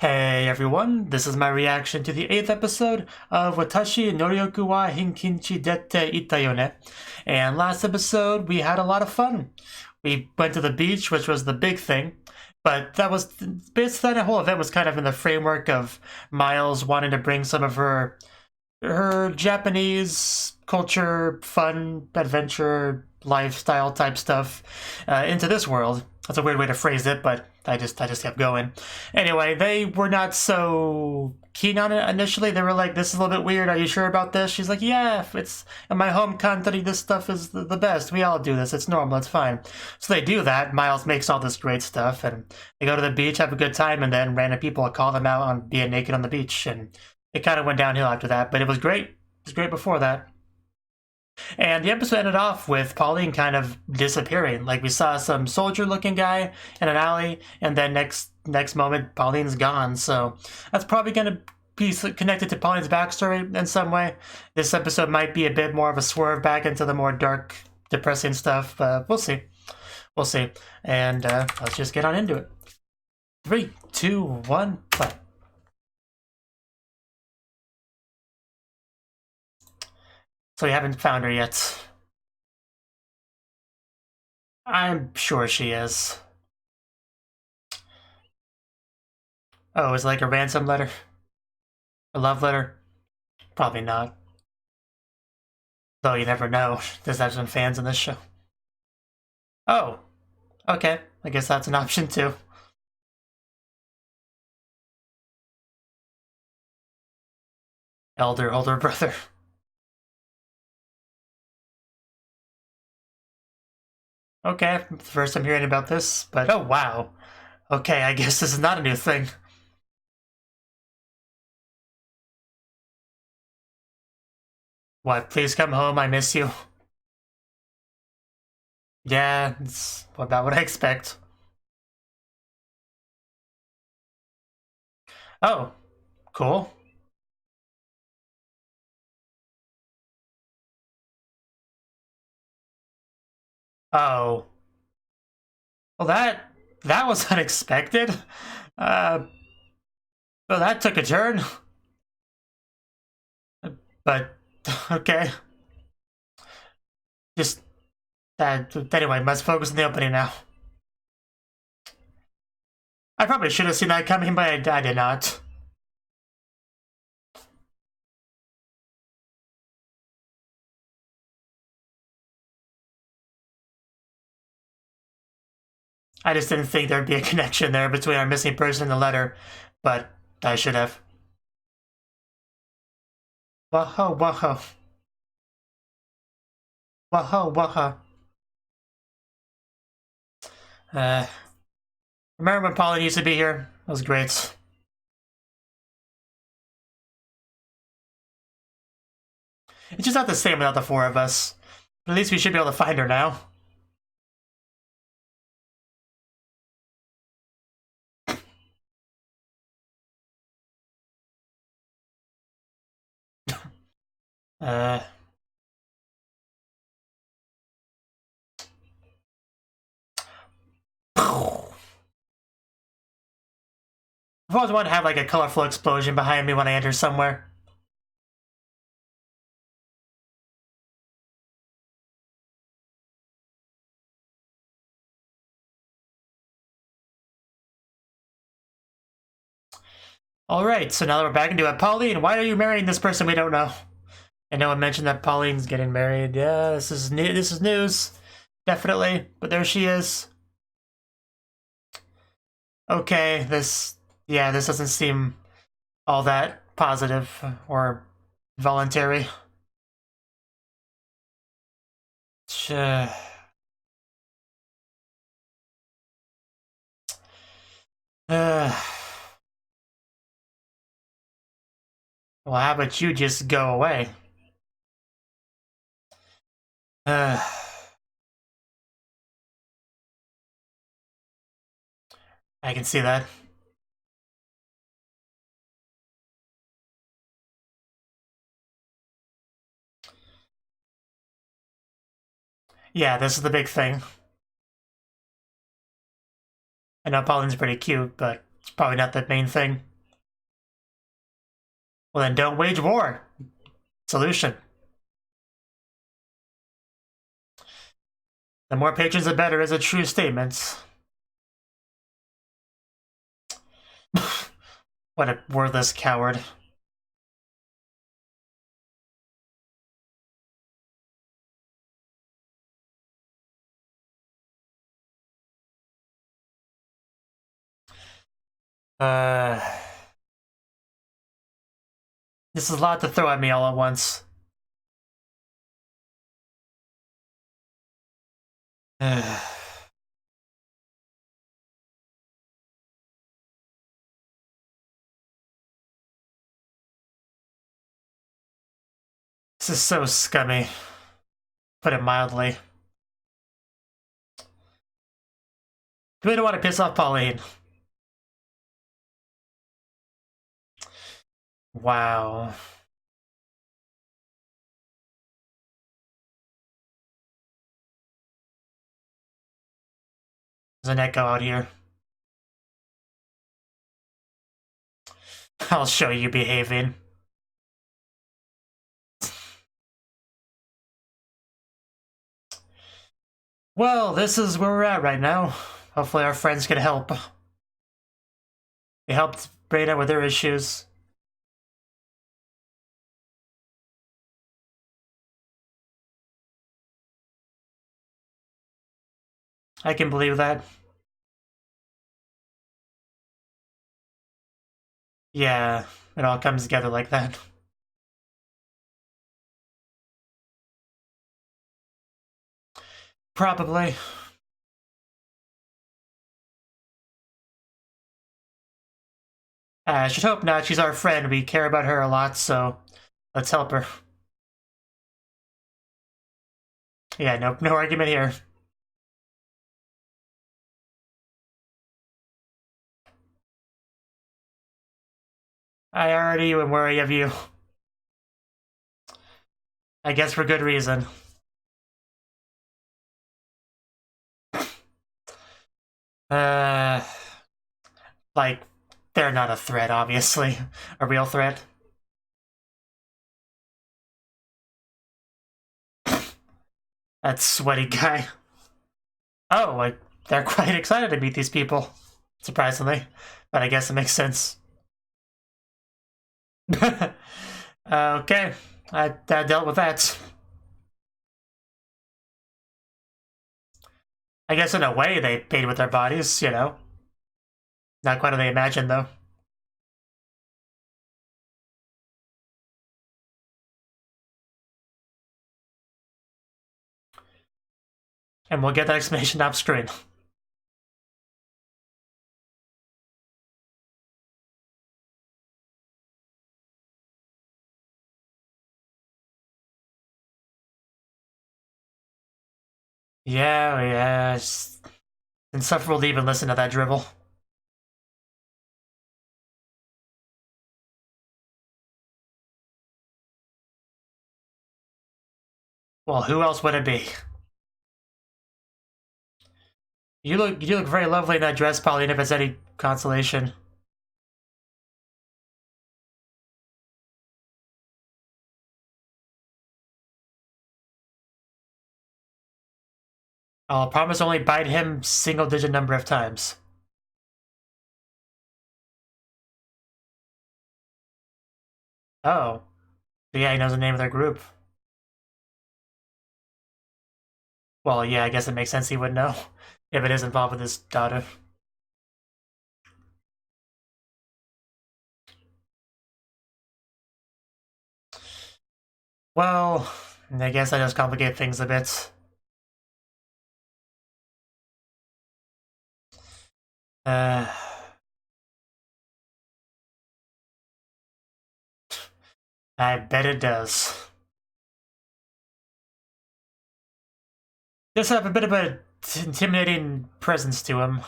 Hey everyone, this is my reaction to the 8th episode of Watashi Nouryoku wa Heikinchi de tte Itta. And last episode we had a lot of fun. We went to the beach, which was the big thing, but that whole event was kind of in the framework of Miles wanting to bring some of her Japanese culture, fun, adventure, lifestyle type stuff into this world. That's a weird way to phrase it, but I just kept going. Anyway, they were not so keen on it initially. They were like, this is a little bit weird. Are you sure about this? She's like, yeah, it's in my home country. This stuff is the best. We all do this. It's normal. It's fine. So they do that. Miles makes all this great stuff, and they go to the beach, have a good time, and then random people call them out on being naked on the beach, and it kind of went downhill after that. But it was great. It was great before that. And the episode ended off with Pauline kind of disappearing. Like, we saw some soldier-looking guy in an alley, and then next moment, Pauline's gone. So that's probably going to be connected to Pauline's backstory in some way. This episode might be a bit more of a swerve back into the more dark, depressing stuff. We'll see. We'll see. And let's just get on into it. 3, 2, 1, play. So you haven't found her yet. I'm sure she is. Oh, it's like a ransom letter? A love letter? Probably not. Though you never know. There's some fans in this show. Oh. Okay. I guess that's an option too. Older brother. Okay, first I'm hearing about this, but oh wow. Okay, I guess this is not a new thing. What, please come home, I miss you. Yeah, it's about what I expect. Oh, cool. Oh. Well, that was unexpected. Well, that took a turn. But, okay. Just, anyway, let's focus on the opening now. I probably should have seen that coming, but I did not. I just didn't think there'd be a connection there between our missing person and the letter, but I should have. Whoa, whoa. Whoa, whoa. Remember when Pauline used to be here? That was great. It's just not the same without the four of us. But at least we should be able to find her now. I've always wanted to have like a colorful explosion behind me when I enter somewhere. Alright, so now that we're back into it, Pauline, why are you marrying this person we don't know? And no one mentioned that Pauline's getting married. Yeah, this is news. Definitely. But there she is. Okay, this doesn't seem all that positive or voluntary. Well, how about you just go away? I can see that. Yeah, this is the big thing. I know Pauline's pretty cute, but it's probably not the main thing. Well, then don't wage war. Solution. The more patrons, the better is a true statement. What a worthless coward. This is a lot to throw at me all at once. This is so scummy. Put it mildly. We don't want to piss off Pauline. Wow. There's an echo out here. I'll show you behaving. Well, this is where we're at right now. Hopefully our friends can help. They helped Breda with their issues. I can believe that. Yeah, it all comes together like that. Probably. I should hope not. She's our friend. We care about her a lot, so let's help her. Yeah, no argument here. I already am wary of you. I guess for good reason. Like, they're not a threat, obviously. A real threat. That sweaty guy. Oh, they're quite excited to meet these people. Surprisingly. But I guess it makes sense. Okay. I dealt with that. I guess in a way they paid with their bodies, you know. Not quite what they imagined, though. And we'll get that explanation off screen. Yeah. It's insufferable to even listen to that dribble. Well, who else would it be? You look very lovely in that dress, Pauline, if it's any consolation. I'll promise only bite him single-digit number of times. Oh. Yeah, he knows the name of their group. Well, yeah, I guess it makes sense he would know if it is involved with his daughter. Well, I guess that does complicate things a bit. I bet it does. Just have a bit of a intimidating presence to him.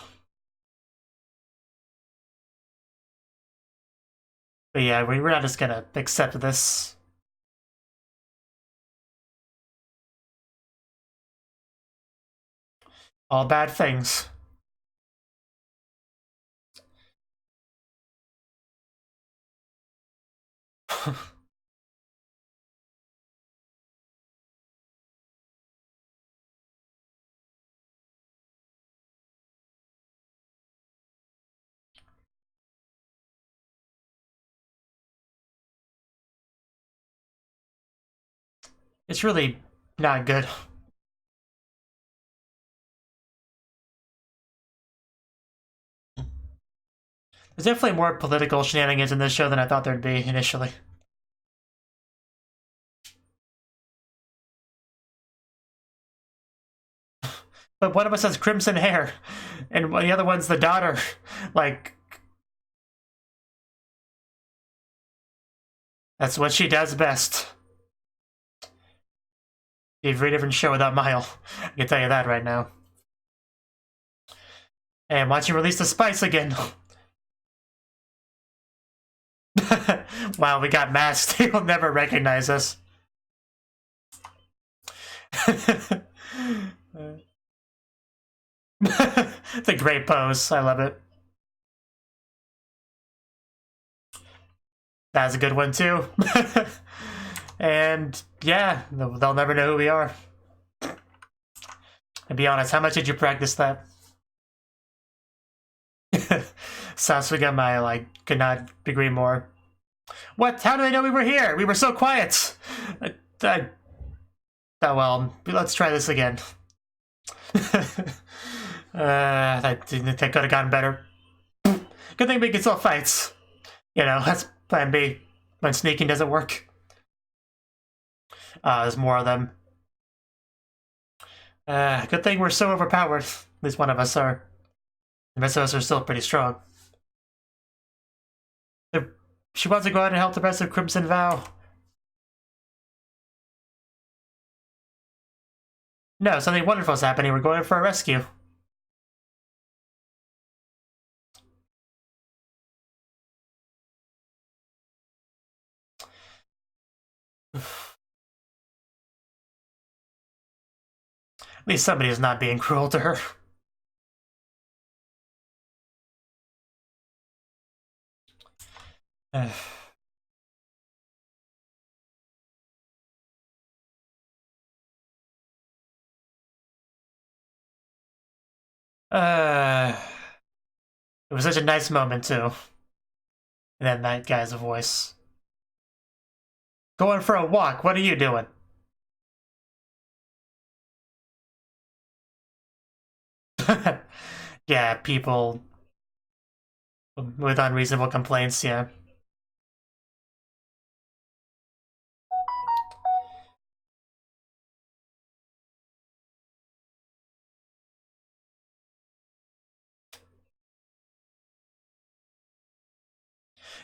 But yeah, we're not just gonna accept this. All bad things. It's really not good. There's definitely more political shenanigans in this show than I thought there'd be initially. But one of us has crimson hair, and the other one's the daughter. Like, that's what she does best. Be a very different show without Mile. I can tell you that right now. And watch him release the spice again. Wow, we got masked. He'll never recognize us. It's a great pose. I love it. That's a good one, too. And yeah, they'll never know who we are. And be honest, how much did you practice that? Sasugama, like, could not agree more. What? How do they know we were here? We were so quiet. Oh, well, let's try this again. That could have gone better. Good thing we can still fight. You know, that's plan B when sneaking doesn't work. There's more of them. Good thing we're so overpowered. At least one of us are. The rest of us are still pretty strong. She wants to go out and help the rest of Crimson Vow. No, something wonderful is happening. We're going for a rescue. At least somebody is not being cruel to her. It was such a nice moment, too. And then that guy's voice. Going for a walk, what are you doing? Yeah, people with unreasonable complaints, yeah.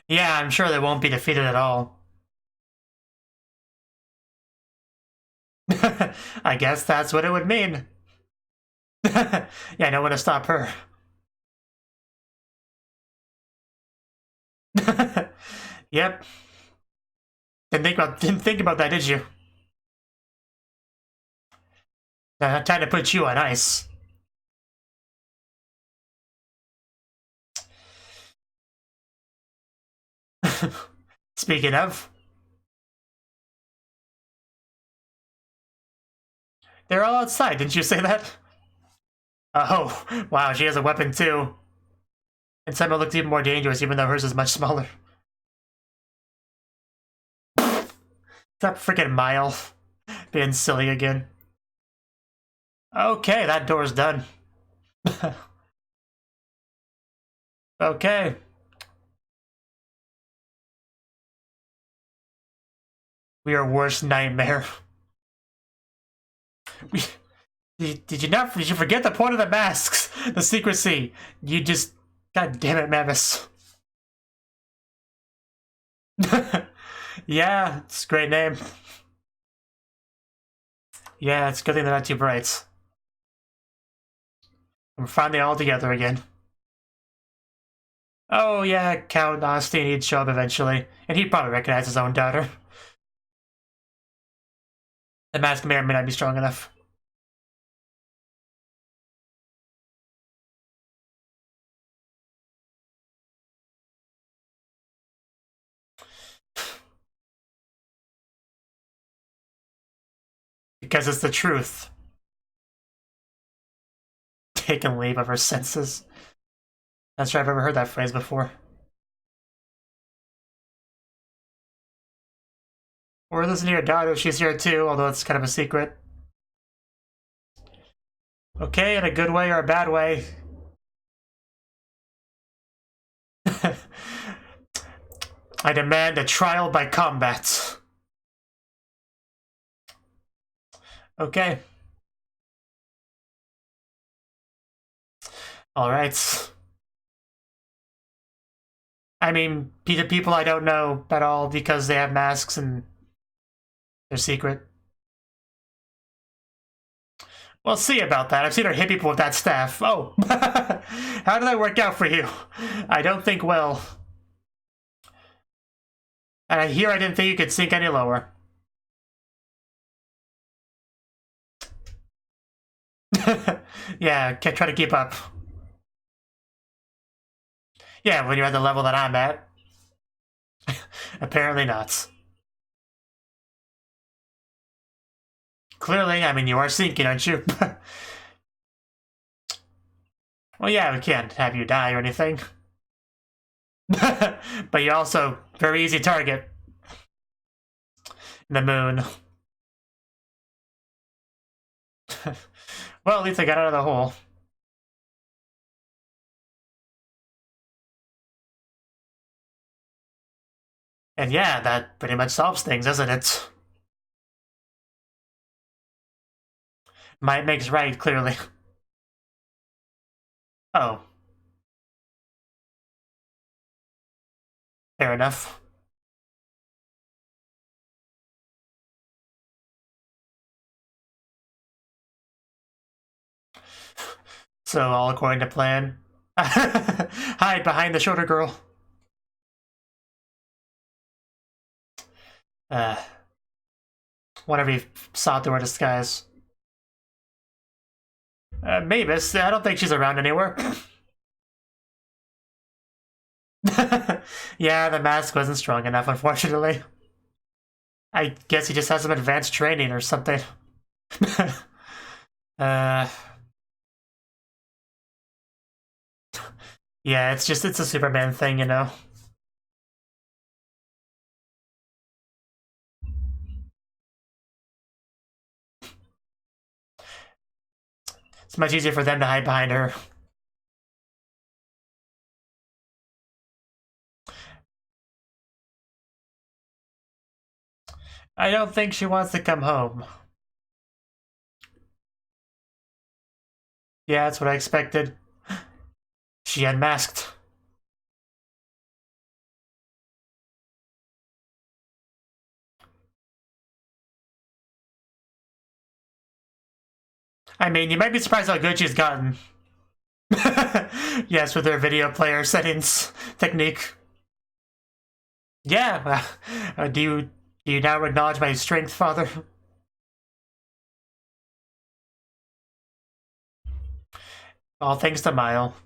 Yeah, I'm sure they won't be defeated at all. I guess that's what it would mean. Yeah, no one to stop her. Yep. Didn't think about that, did you? Trying to put you on ice. Speaking of, they're all outside. Didn't you say that? Oh, wow, she has a weapon too. And somehow looks even more dangerous, even though hers is much smaller. That freaking Mile being silly again. Okay, that door's done. Okay. We are worst nightmare. Did you forget the point of the masks? The secrecy. You just... God damn it, Mavis. Yeah, it's a great name. Yeah, it's a good thing they're not too bright. We're finally all together again. Oh yeah, Count Austin, he'd show up eventually. And he'd probably recognize his own daughter. The mask may or may not be strong enough. because it's the truth. Taking leave of her senses. Not sure I've ever heard that phrase before. Or listen to your daughter, she's here too, although it's kind of a secret. Okay, in a good way or a bad way. I demand a trial by combat. Okay. Alright. I mean, the people I don't know at all because they have masks and they're secret. We'll see about that. I've seen her hit people with that staff. Oh, how did that work out for you? I don't think well. And I didn't think you could sink any lower. Yeah, can't try to keep up. Yeah, when you're at the level that I'm at. Apparently not. Clearly, I mean, you are sinking, aren't you? Well, yeah, we can't have you die or anything. But you're also very easy target. The moon. Well, at least I got out of the hole. And yeah, that pretty much solves things, doesn't it? Might makes right, clearly. Oh. Fair enough. So, all according to plan. Hide behind the shorter girl. Whenever you saw through her disguise. Mavis, I don't think she's around anywhere. Yeah, the mask wasn't strong enough, unfortunately. I guess he just has some advanced training or something. Yeah, it's a Superman thing, you know. It's much easier for them to hide behind her. I don't think she wants to come home. Yeah, that's what I expected. She unmasked. I mean, you might be surprised how good she's gotten. Yes, with their video player settings technique. Yeah, do you now acknowledge my strength, father? All thanks to Mile.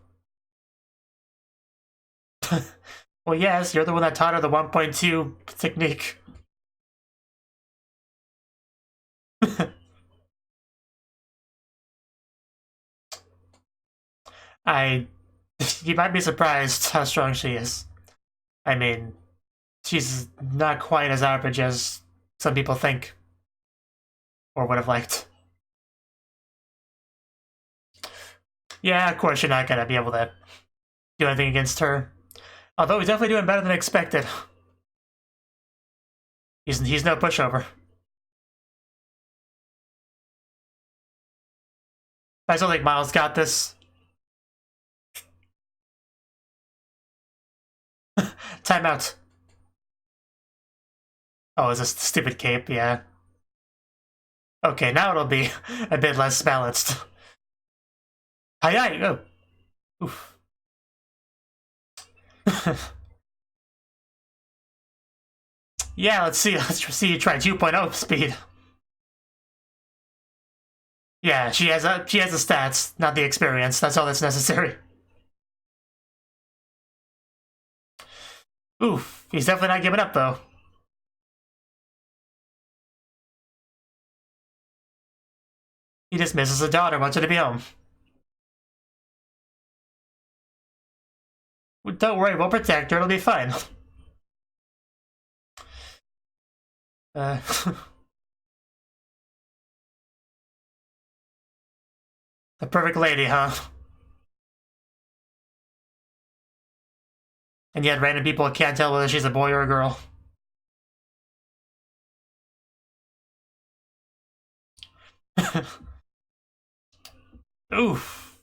Well, yes, you're the one that taught her the 1.2 technique. You might be surprised how strong she is. I mean, she's not quite as average as some people think. Or would have liked. Yeah, of course you're not gonna be able to do anything against her. Although he's definitely doing better than expected. He's no pushover. I still think Miles got this. Timeout. Oh, is this stupid cape? Yeah. Okay, now it'll be a bit less balanced. Hi, oh. Oof. Yeah, let's see you try 2.0 speed. Yeah, she has the stats, not the experience. That's all that's necessary. Oof, he's definitely not giving up though. He just misses his daughter, wants her to be home. Don't worry, we'll protect her, it'll be fine. The perfect lady, huh? And yet random people can't tell whether she's a boy or a girl. Oof.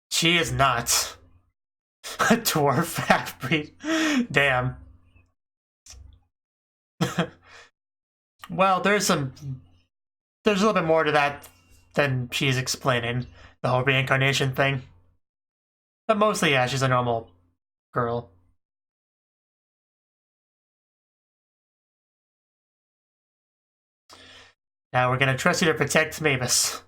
She is not a dwarf half-breed. Damn. Well, there's a little bit more to that than she's explaining, the whole reincarnation thing. But mostly, yeah, she's a normal girl. Now we're gonna trust you to protect Mavis.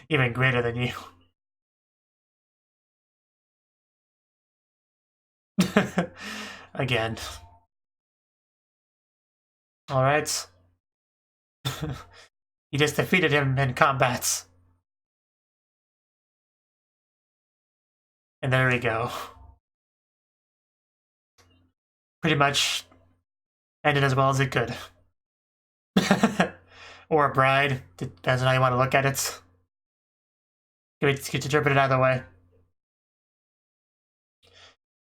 Even greater than you. Again. Alright. You just defeated him in combats. And there we go. Pretty much ended as well as it could. Or a bride, depends on how you want to look at it. You could interpret it either way.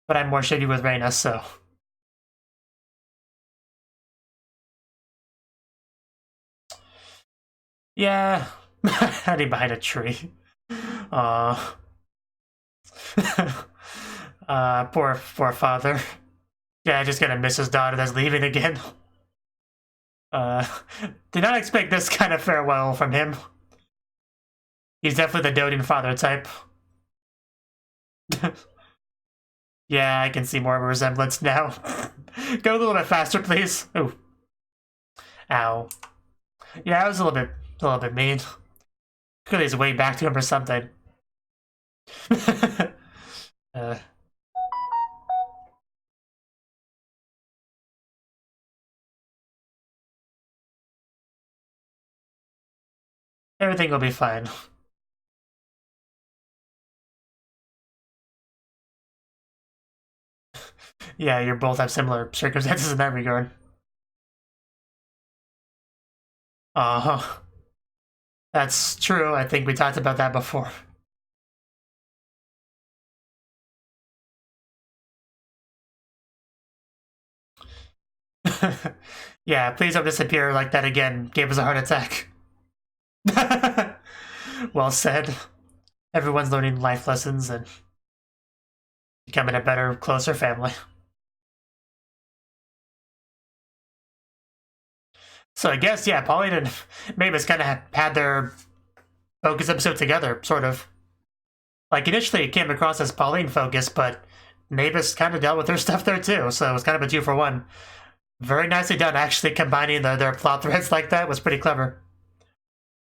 But I'm more shady with Reina, so. Yeah, hiding behind a tree. Poor father. Yeah, just gonna miss his daughter that's leaving again. Did not expect this kind of farewell from him. He's definitely the doting father type. Yeah, I can see more of a resemblance now. Go a little bit faster, please. Ooh. Ow. Yeah, I was a little bit mean. Clearly he's way back to him or something. Everything will be fine. Yeah, you both have similar circumstances in that regard. Uh-huh. That's true. I think we talked about that before. Yeah, please don't disappear like that again. Gave us a heart attack. Well said. Everyone's learning life lessons and becoming a better, closer family. So I guess, yeah, Pauline and Mavis kind of had their focus episode together, sort of. Like, initially it came across as Pauline focused, but Mavis kind of dealt with her stuff there too, so it was kind of a 2-for-1. Very nicely done, actually, combining their plot threads like that was pretty clever.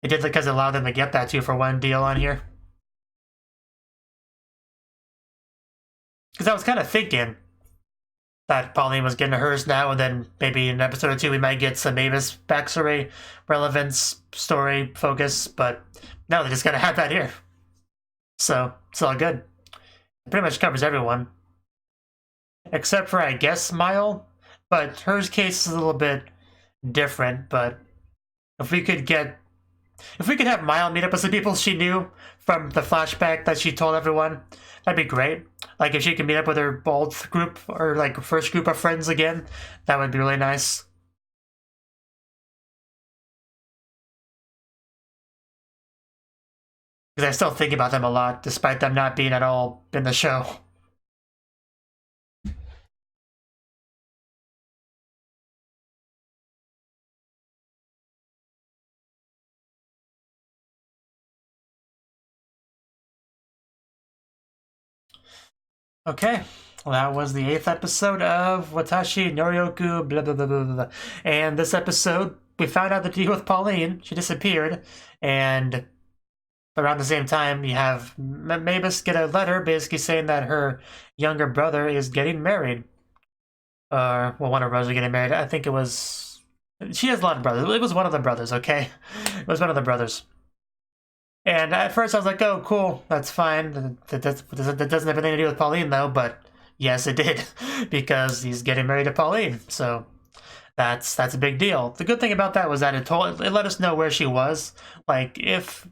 It did because it allowed them to get that 2-for-1 deal on here. Because I was kind of thinking that Pauline was getting hers now, and then maybe in an episode or two we might get some Mavis backstory, relevance, story, focus, but no, they just gotta have that here. So, it's all good. It pretty much covers everyone. Except for, I guess, Mile, but hers case is a little bit different, but if we could have Mile meet up with some people she knew from the flashback that she told everyone, that'd be great. Like, if she could meet up with her old group, or, like, first group of friends again, that would be really nice. Because I still think about them a lot, despite them not being at all in the show. Okay, well, that was the 8th episode of Watashi, Nouryoku, blah blah blah blah blah. And this episode, we found out the deal with Pauline. She disappeared, and around the same time, you have Mavis get a letter basically saying that her younger brother is getting married. Well, one of her brothers are getting married. I think it was... She has a lot of brothers. It was one of the brothers, okay? It was one of the brothers. And at first I was like, oh, cool, that's fine. That doesn't have anything to do with Pauline, though, but yes, it did. Because he's getting married to Pauline, so... That's a big deal. The good thing about that was that it let us know where she was. Like, if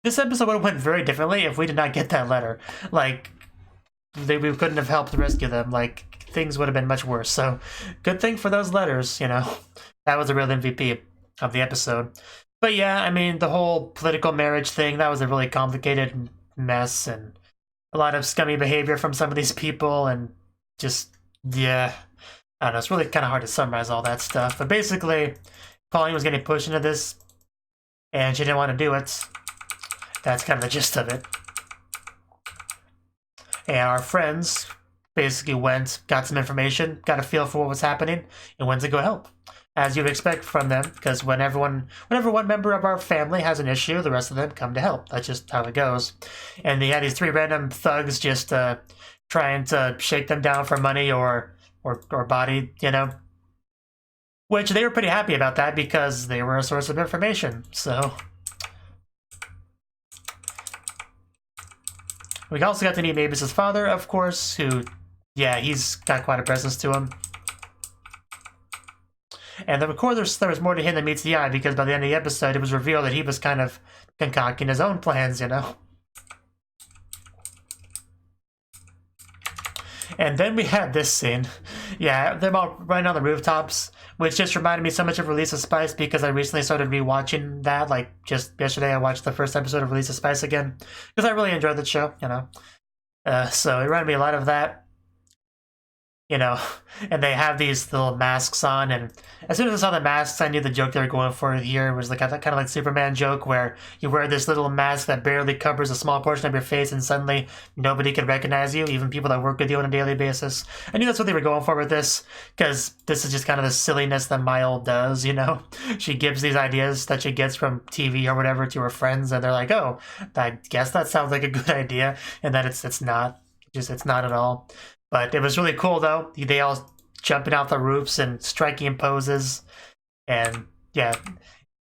this episode would have went very differently if we did not get that letter. Like, we couldn't have helped rescue them. Like, things would have been much worse. So, good thing for those letters, you know. That was a real MVP of the episode. But yeah, I mean, the whole political marriage thing, that was a really complicated mess, and a lot of scummy behavior from some of these people, and just, yeah... I don't know, it's really kind of hard to summarize all that stuff. But basically, Pauline was getting pushed into this, and she didn't want to do it. That's kind of the gist of it. And our friends basically went, got some information, got a feel for what was happening, and went to go help. As you'd expect from them, because whenever one member of our family has an issue, the rest of them come to help. That's just how it goes. And they had these 3 random thugs just trying to shake them down for money or body, you know. Which they were pretty happy about that because they were a source of information, so. We also got to meet Mavis's father, of course, who, yeah, he's got quite a presence to him. And then, of course, there was more to him than meets the eye, because by the end of the episode, it was revealed that he was kind of concocting his own plans, you know. And then we had this scene. Yeah, them all running on the rooftops, which just reminded me so much of Release of Spice, because I recently started rewatching that. Like, just yesterday I watched the first episode of Release of Spice again, because I really enjoyed the show, you know. So it reminded me a lot of that. You know, and they have these little masks on, and as soon as I saw the masks, I knew the joke they were going for here was like kind of like Superman joke, where you wear this little mask that barely covers a small portion of your face, and suddenly nobody can recognize you, even people that work with you on a daily basis. I knew that's what they were going for with this, because this is just kind of the silliness that Mile does, you know? She gives these ideas that she gets from TV or whatever to her friends, and they're like, oh, I guess that sounds like a good idea, and then it's not. It's not at all. But it was really cool, though. They all jumping out the roofs and striking poses. And, yeah.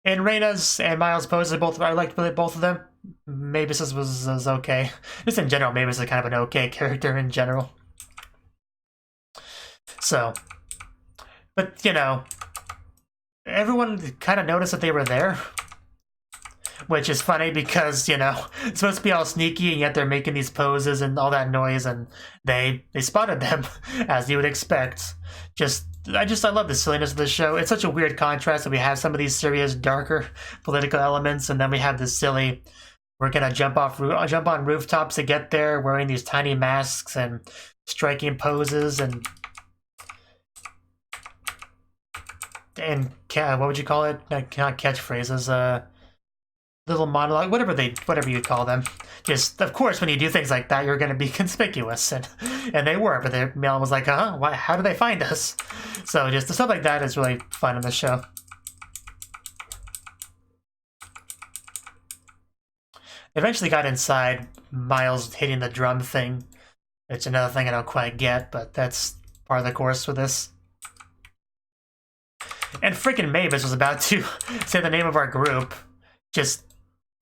And Reina's and Miles' poses, I liked both of them. Mavis was okay. Just in general, Mavis is kind of an okay character in general. So. But, you know, everyone kind of noticed that they were there. Which is funny because, you know, it's supposed to be all sneaky, and yet they're making these poses and all that noise, and they spotted them, as you would expect. I love the silliness of the show. It's such a weird contrast that we have some of these serious, darker political elements, and then we have this silly, we're gonna jump on rooftops to get there, wearing these tiny masks and striking poses and what would you call it? Not catchphrases, little monologue, whatever you call them. Just, of course, when you do things like that, you're going to be conspicuous, and they were. But the Mel was like, how do they find us? So just the stuff like that is really fun in the show. Eventually got inside, Miles hitting the drum thing. It's another thing I don't quite get, but that's part of the course with this. And freaking Mavis was about to say the name of our group. Just,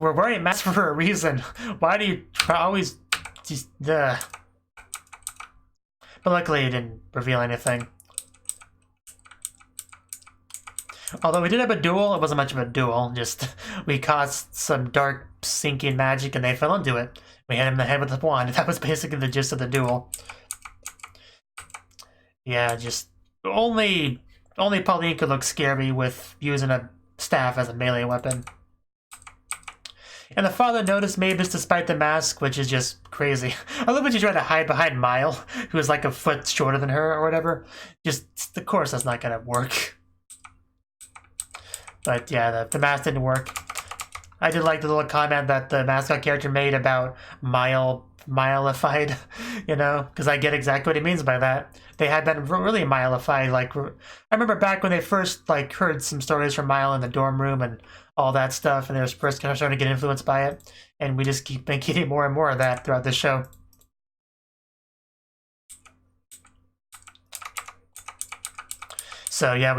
we're wearing masks for a reason. Why do you always just, But luckily it didn't reveal anything. Although we did have a duel, it wasn't much of a duel. Just, we caused some dark sinking magic and they fell into it. We hit him in the head with the wand. That was basically the gist of the duel. Yeah, just, only Pauline could look scary with using a staff as a melee weapon. And the father noticed Mavis despite the mask, which is just crazy. I love when she tried to hide behind Mile, who is like a foot shorter than her or whatever. Just, of course, that's not going to work. But yeah, the mask didn't work. I did like the little comment that the mascot character made about Mileified, you know, because I get exactly what he means by that. They had been really Mileified. Like, I remember back when they first like heard some stories from Mile in the dorm room, and all that stuff, and they're first kind of starting to get influenced by it, and we just keep getting more and more of that throughout the show. So yeah,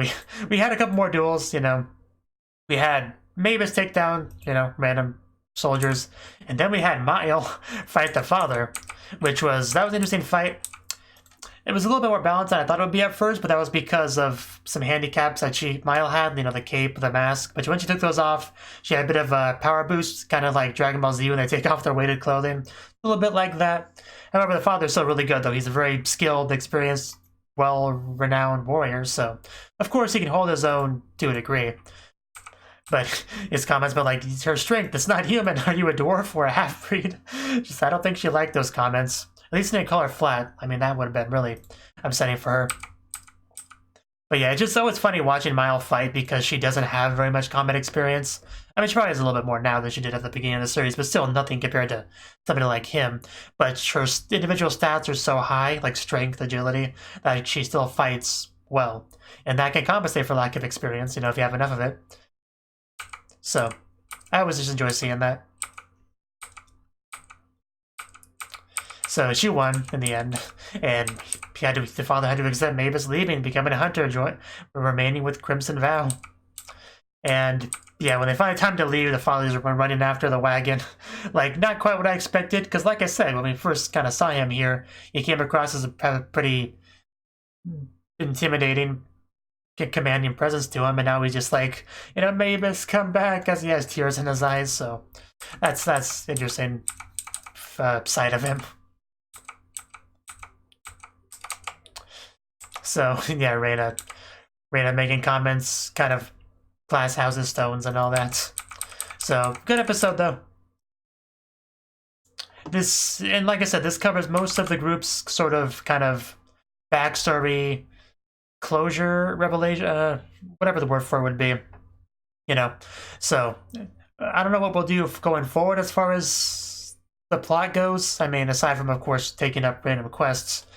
we had a couple more duels, you know. We had Mavis take down, you know, random soldiers, and then we had Mile fight the father, that was an interesting fight. It was a little bit more balanced than I thought it would be at first, but that was because of some handicaps that Mile had, you know, the cape, the mask. But when she took those off, she had a bit of a power boost, kind of like Dragon Ball Z when they take off their weighted clothing. A little bit like that. However, the father's still really good, though. He's a very skilled, experienced, well-renowned warrior, so of course he can hold his own to a degree. But his comments about, like, her strength, it's not human. Are you a dwarf or a half-breed? I don't think she liked those comments. At least they didn't call her flat. I mean, that would have been really upsetting for her. But yeah, it's just always funny watching Mile fight because she doesn't have very much combat experience. I mean, she probably has a little bit more now than she did at the beginning of the series, but still nothing compared to somebody like him. But her individual stats are so high, like strength, agility, that she still fights well. And that can compensate for lack of experience, you know, if you have enough of it. So, I always just enjoy seeing that. So she won in the end, and the father had to accept Mavis leaving, becoming a hunter, remaining with Crimson Vow. And yeah, when they finally time to leave, the fathers were running after the wagon. Like, not quite what I expected, because like I said, when we first kind of saw him here, he came across as a pretty intimidating, commanding presence to him, and now he's just like, you know, Mavis, come back, as he has tears in his eyes. So that's interesting side of him. So yeah, Reina making comments, kind of glass houses, stones, and all that. So good episode though. And like I said, this covers most of the group's sort of kind of backstory, closure, revelation, whatever the word for it would be, you know. So I don't know what we'll do going forward as far as the plot goes. I mean, aside from, of course, taking up random quests.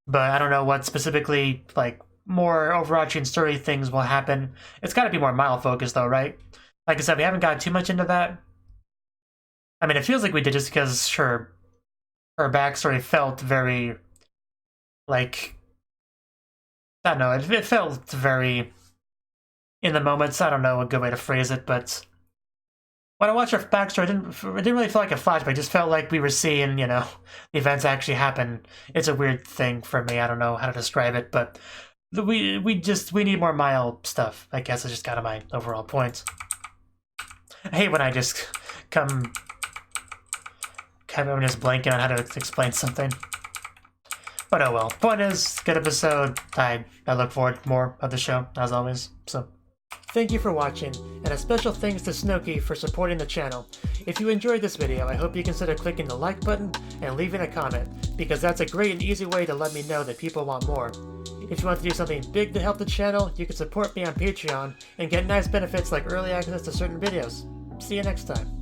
But I don't know what specifically, like, more overarching story things will happen. It's got to be more Mile-focused, though, right? Like I said, we haven't gotten too much into that. I mean, it feels like we did just because her backstory felt very, like, I don't know, it felt very in the moments. I don't know a good way to phrase it, but when I watched her backstory, it didn't really feel like a flashback. It just felt like we were seeing, you know, the events actually happen. It's a weird thing for me. I don't know how to describe it, but we need more Mile stuff. I guess it's just kind of my overall point. I hate when I just I'm just blanking on how to explain something. But oh well. Point is, good episode. I look forward to more of the show, as always. So thank you for watching, and a special thanks to Cnouki for supporting the channel. If you enjoyed this video, I hope you consider clicking the like button and leaving a comment, because that's a great and easy way to let me know that people want more. If you want to do something big to help the channel, you can support me on Patreon and get nice benefits like early access to certain videos. See you next time.